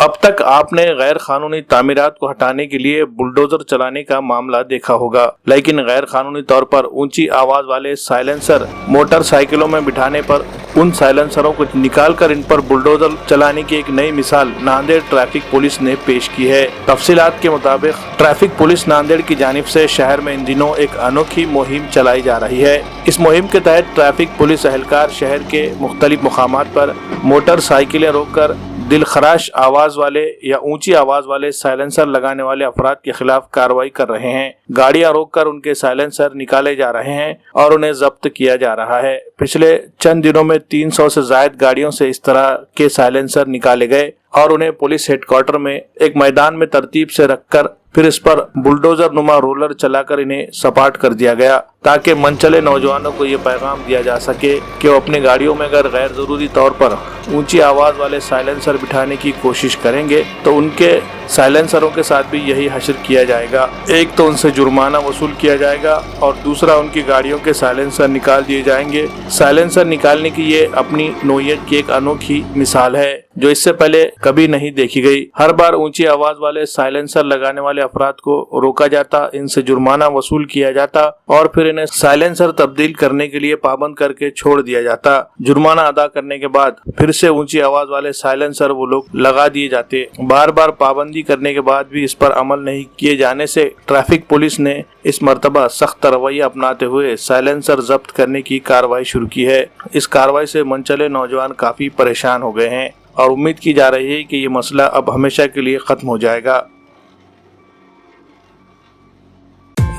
اب تک آپ نے غیر قانونی تعمیرات کو ہٹانے کے لیے بلڈوزر چلانے کا معاملہ دیکھا ہوگا، لیکن غیر قانونی طور پر اونچی آواز والے سائلنسر موٹر سائیکلوں میں بٹھانے پر ان سائلنسروں کو نکال کر ان پر بلڈوزر چلانے کی ایک نئی مثال ناندیڑ ٹریفک پولیس نے پیش کی ہے۔ تفصیلات کے مطابق ٹریفک پولیس ناندیڑ کی جانب سے شہر میں ان دنوں ایک انوکھی مہم چلائی جا رہی ہے۔ اس مہم کے تحت ٹریفک پولیس اہلکار شہر کے مختلف مقامات پر موٹر سائیکلیں روک کر دل خراش آواز والے یا اونچی آواز والے سائلنسر لگانے والے افراد کے خلاف کارروائی کر رہے ہیں۔ گاڑیاں روک کر ان کے سائلنسر نکالے جا رہے ہیں اور انہیں ضبط کیا جا رہا ہے۔ پچھلے چند دنوں میں 300 سے زائد گاڑیوں سے اس طرح کے سائلنسر نکالے گئے اور انہیں پولیس ہیڈ کوارٹر میں ایک میدان میں ترتیب سے رکھ کر پھر اس پر بلڈوزر نما رولر چلا کر انہیں سپاٹ کر دیا گیا، تاکہ منچلے نوجوانوں کو یہ پیغام دیا جا سکے کہ وہ اپنے گاڑیوں میں اگر غیر ضروری طور پر اونچی آواز والے سائلنسر بٹھانے کی کوشش کریں گے تو ان کے سائلنسروں کے ساتھ بھی یہی حشر کیا جائے گا۔ ایک تو ان سے جرمانہ وصول کیا جائے گا اور دوسرا ان کی گاڑیوں کے سائلنسر نکال دیے جائیں گے۔ سائلنسر نکالنے کی یہ اپنی نوعیت کی ایک انوکھی مثال ہے جو اس سے پہلے کبھی نہیں دیکھی گئی۔ ہر بار اونچی آواز والے سائلنسر لگانے والے افراد کو روکا جاتا، ان سے جرمانہ وصول کیا جاتا اور پھر انہیں سائلنسر تبدیل کرنے کے لیے پابند کر کے چھوڑ دیا جاتا۔ جرمانہ ادا کرنے کے بعد پھر سے اونچی آواز والے سائلنسر وہ لوگ لگا دیے جاتے۔ بار بار پابندی کرنے کے بعد بھی اس پر عمل نہیں کیے جانے سے ٹریفک پولیس نے اس مرتبہ سخت رویہ اپناتے ہوئے سائلنسر ضبط کرنے کی کارروائی شروع کی ہے۔ اس کارروائی سے منچلے نوجوان کافی پریشان ہو گئے ہیں اور امید کی جا رہی ہے کہ یہ مسئلہ اب ہمیشہ کے لیے ختم ہو جائے گا۔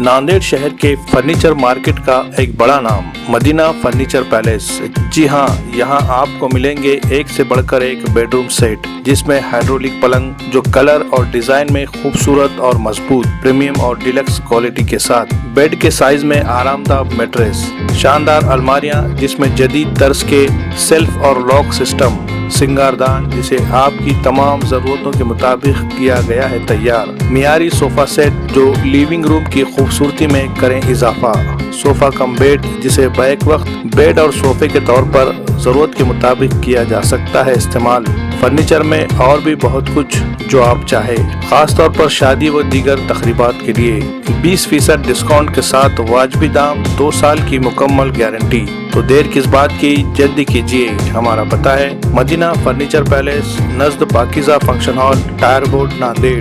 ناندیڑ شہر کے فرنیچر مارکیٹ کا ایک بڑا نام مدینہ فرنیچر پیلیس۔ جی ہاں، یہاں آپ کو ملیں گے ایک سے بڑھ کر ایک بیڈ روم سیٹ، جس میں ہائیڈرولک پلنگ جو کلر اور ڈیزائن میں خوبصورت اور مضبوط، پریمیم اور ڈیلکس کوالٹی کے ساتھ، بیڈ کے سائز میں آرام دہ میٹریس، شاندار الماریاں جس میں جدید طرز کے سیلف اور لاک سسٹم، سنگاردان جسے آپ کی تمام ضرورتوں کے مطابق کیا گیا ہے تیار، معیاری صوفہ سیٹ جو لیونگ روم کی خوبصورتی میں کریں اضافہ، صوفہ کم بیڈ جسے بیک وقت بیڈ اور صوفے کے طور پر ضرورت کے مطابق کیا جا سکتا ہے استعمال۔ فرنیچر میں اور بھی بہت کچھ جو آپ چاہے، خاص طور پر شادی و دیگر تقریبات کے لیے 20% ڈسکاؤنٹ کے ساتھ واجبی دام، 2 سال کی مکمل گارنٹی۔ تو دیر کس بات کی، جلدی کیجیے۔ ہمارا پتہ ہے مدینہ فرنیچر پیلیس، نزد Pakeezah function hall, tyre board, Nanded.